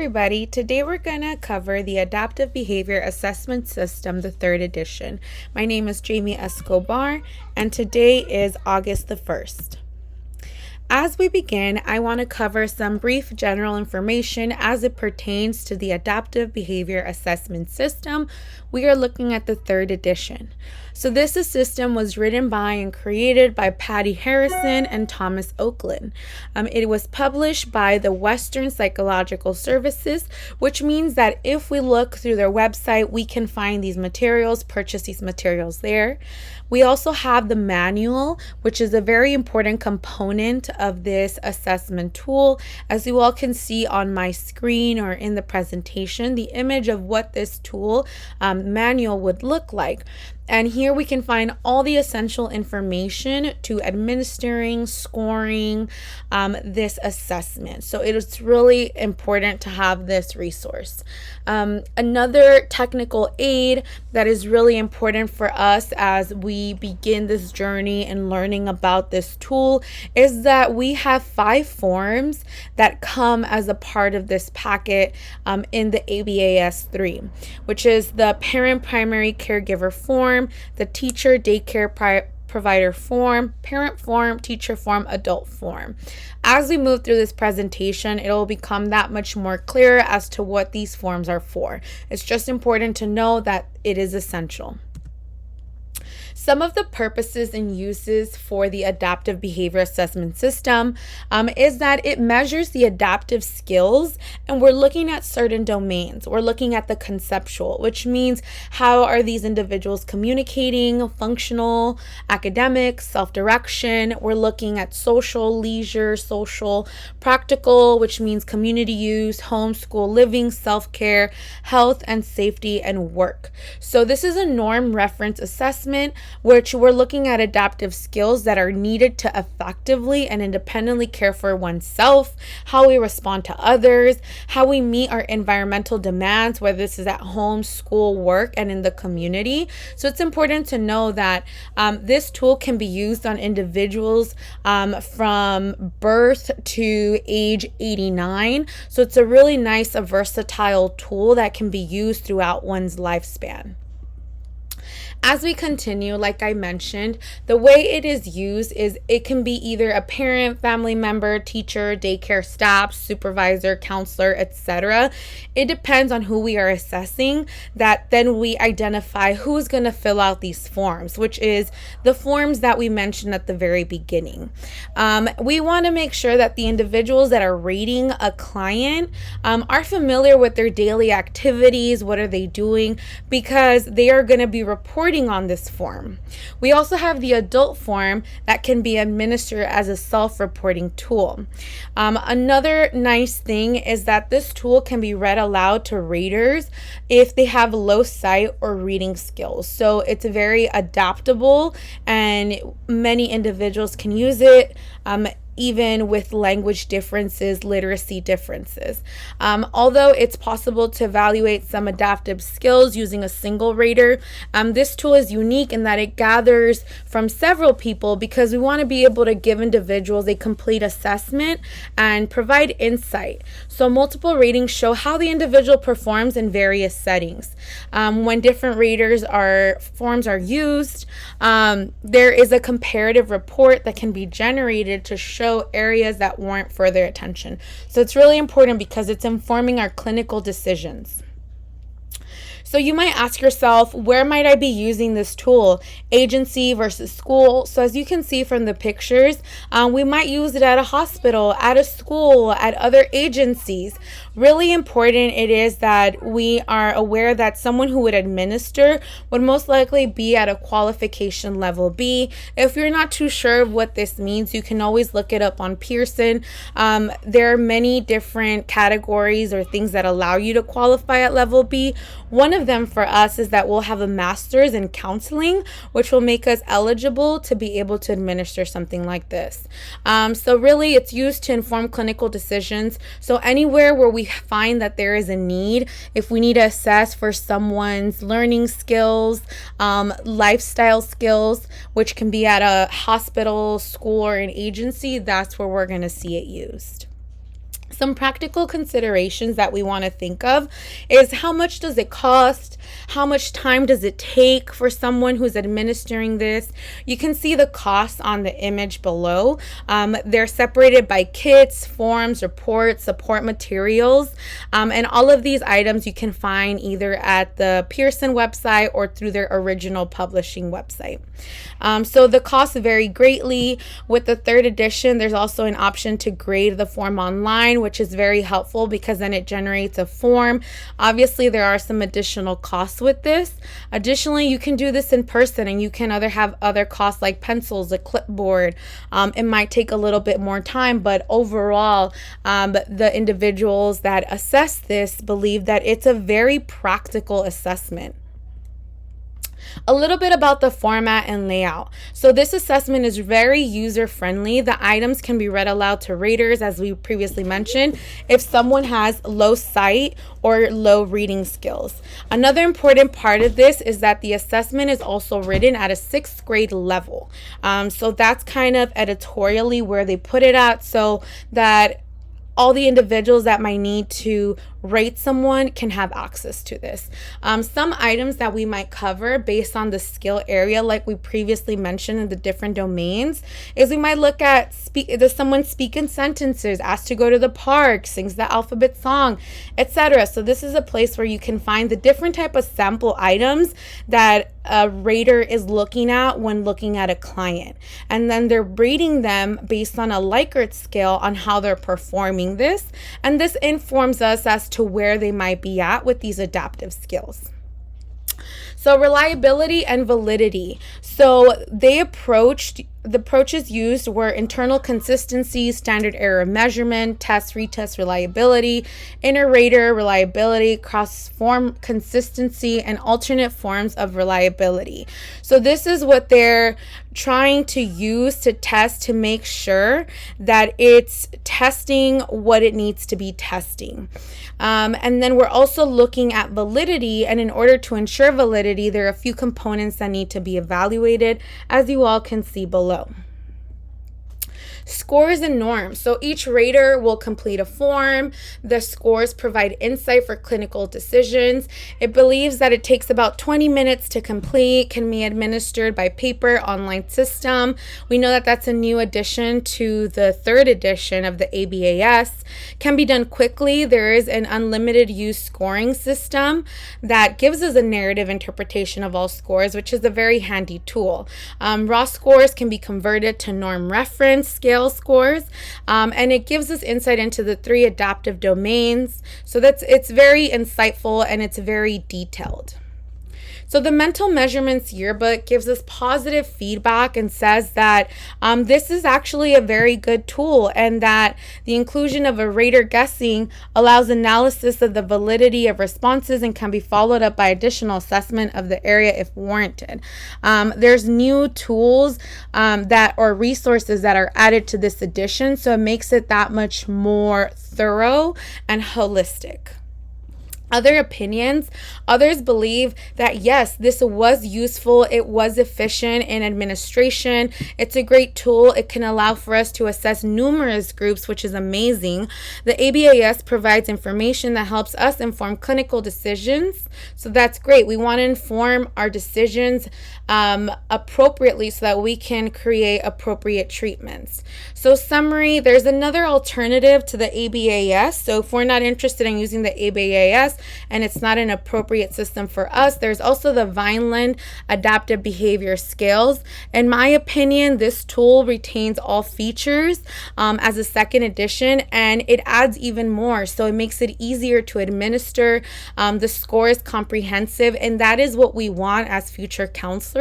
Everybody, today we're going to cover the Adaptive Behavior Assessment System, the third edition. My name is Jamie Escobar, and today is August the 1st. As we begin, I want to cover some brief general information as it pertains to the Adaptive Behavior Assessment System. We are looking at the third edition. So this system was written by and created by Patty Harrison and Thomas Oakland. It was published by the Western Psychological Services, which means that if we look through their website, we can find these materials, purchase these materials there. We also have the manual, which is a very important component of this assessment tool. As you all can see on my screen or in the presentation, the image of what this tool manual would look like. And here we can find all the essential information to administering, scoring this assessment. So it is really important to have this resource. Another technical aid that is really important for us as we begin this journey in learning about this tool is that we have 5 forms that come as a part of this packet in the ABAS 3, which is the parent primary caregiver form, the teacher daycare provider form, parent form, teacher form, adult form. As we move through this presentation, it will become that much more clear as to what these forms are for. It's just important to know that it is essential. Some of the purposes and uses for the Adaptive Behavior Assessment System is that it measures the adaptive skills, and we're looking at certain domains. We're looking at the conceptual, which means how are these individuals communicating, functional, academic, self-direction. We're looking at social, leisure, social, practical, which means community use, homeschool living, self-care, health and safety, and work. So this is a norm reference assessment, which we're looking at adaptive skills that are needed to effectively and independently care for oneself, how we respond to others, how we meet our environmental demands, whether this is at home, school, work, and in the community. So it's important to know that this tool can be used on individuals from birth to age 89. So it's a really nice, versatile tool that can be used throughout one's lifespan. As we continue, like I mentioned, the way it is used is it can be either a parent, family member, teacher, daycare staff, supervisor, counselor, etc. It depends on who we are assessing that then we identify who's going to fill out these forms, which is the forms that we mentioned at the very beginning. We want to make sure that the individuals that are rating a client are familiar with their daily activities, what are they doing, because they are going to be reporting on this form. We also have the adult form that can be administered as a self-reporting tool. Another nice thing is that this tool can be read aloud to raters if they have low sight or reading skills. So it's very adaptable and many individuals can use it even with language differences, literacy differences. Although it's possible to evaluate some adaptive skills using a single rater, this tool is unique in that it gathers from several people because we want to be able to give individuals a complete assessment and provide insight. So multiple ratings show how the individual performs in various settings. When different forms are used, there is a comparative report that can be generated to show areas that warrant further attention. So it's really important because it's informing our clinical decisions. So you might ask yourself, where might I be using this tool? Agency versus school. So as you can see from the pictures, we might use it at a hospital, at a school, at other agencies. Really important it is that we are aware that someone who would administer would most likely be at a qualification level B. If you're not too sure of what this means, you can always look it up on Pearson. There are many different categories or things that allow you to qualify at level B. One of them for us is that we'll have a master's in counseling, which will make us eligible to be able to administer something like this. So really it's used to inform clinical decisions. So anywhere where we find that there is a need, if we need to assess for someone's learning skills, lifestyle skills, which can be at a hospital, school, or an agency, that's where we're going to see it used. Some practical considerations that we want to think of is how much does it cost? How much time does it take for someone who's administering this? You can see the costs on the image below. They're separated by kits, forms, reports, support materials, and all of these items you can find either at the Pearson website or through their original publishing website. So the costs vary greatly. With the third edition, there's also an option to grade the form online, which is very helpful because then it generates a form. Obviously, there are some additional costs with this. Additionally, you can do this in person and you can have other costs like pencils, a clipboard. It might take a little bit more time, but overall, the individuals that assess this believe that it's a very practical assessment. A little bit about the format and layout. So this assessment is very user-friendly. The items can be read aloud to raters, as we previously mentioned, if someone has low sight or low reading skills. Another important part of this is that the assessment is also written at a 6th grade level. So that's kind of editorially where they put it at, so that all the individuals that might need to rate someone can have access to this. Some items that we might cover based on the skill area, like we previously mentioned in the different domains, is we might look at does someone speak in sentences, asked to go to the park, sings the alphabet song, etc. So this is a place where you can find the different type of sample items that a rater is looking at when looking at a client. And then they're rating them based on a Likert scale on how they're performing this. And this informs us as to where they might be at with these adaptive skills. So reliability and validity. So the approaches used were internal consistency, standard error measurement, test, retest reliability, inter-rater reliability, cross-form consistency, and alternate forms of reliability. So this is what they're trying to use to test to make sure that it's testing what it needs to be testing. And then we're also looking at validity, and in order to ensure validity, there are a few components that need to be evaluated, as you all can see below. Scores and norms. So each rater will complete a form. The scores provide insight for clinical decisions. It believes that it takes about 20 minutes to complete, can be administered by paper, online system. We know that that's a new addition to the third edition of the ABAS. Can be done quickly. There is an unlimited use scoring system that gives us a narrative interpretation of all scores, which is a very handy tool. Raw scores can be converted to norm reference scale scores, and it gives us insight into the 3 adaptive domains. So it's very insightful and it's very detailed. So the Mental Measurements Yearbook gives us positive feedback and says that this is actually a very good tool, and that the inclusion of a rater guessing allows analysis of the validity of responses and can be followed up by additional assessment of the area if warranted. There's new tools or resources that are added to this edition, so it makes it that much more thorough and holistic. Other opinions. Others believe that yes, this was useful, it was efficient in administration, it's a great tool, it can allow for us to assess numerous groups, which is amazing. The ABAS provides information that helps us inform clinical decisions, so that's great. We want to inform our decisions appropriately so that we can create appropriate treatments. So summary, there's another alternative to the ABAS. So if we're not interested in using the ABAS and it's not an appropriate system for us, there's also the Vineland Adaptive Behavior Scales. In my opinion, this tool retains all features as a second edition, and it adds even more. So it makes it easier to administer. The score is comprehensive, and that is what we want as future counselors.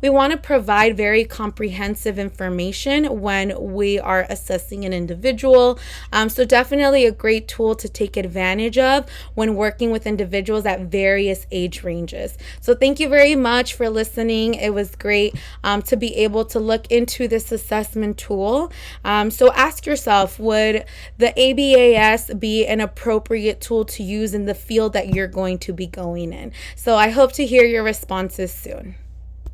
We want to provide very comprehensive information when we are assessing an individual. So definitely a great tool to take advantage of when working with individuals at various age ranges. So thank you very much for listening. It was great to be able to look into this assessment tool. So ask yourself, would the ABAS be an appropriate tool to use in the field that you're going to be going in? So I hope to hear your responses soon.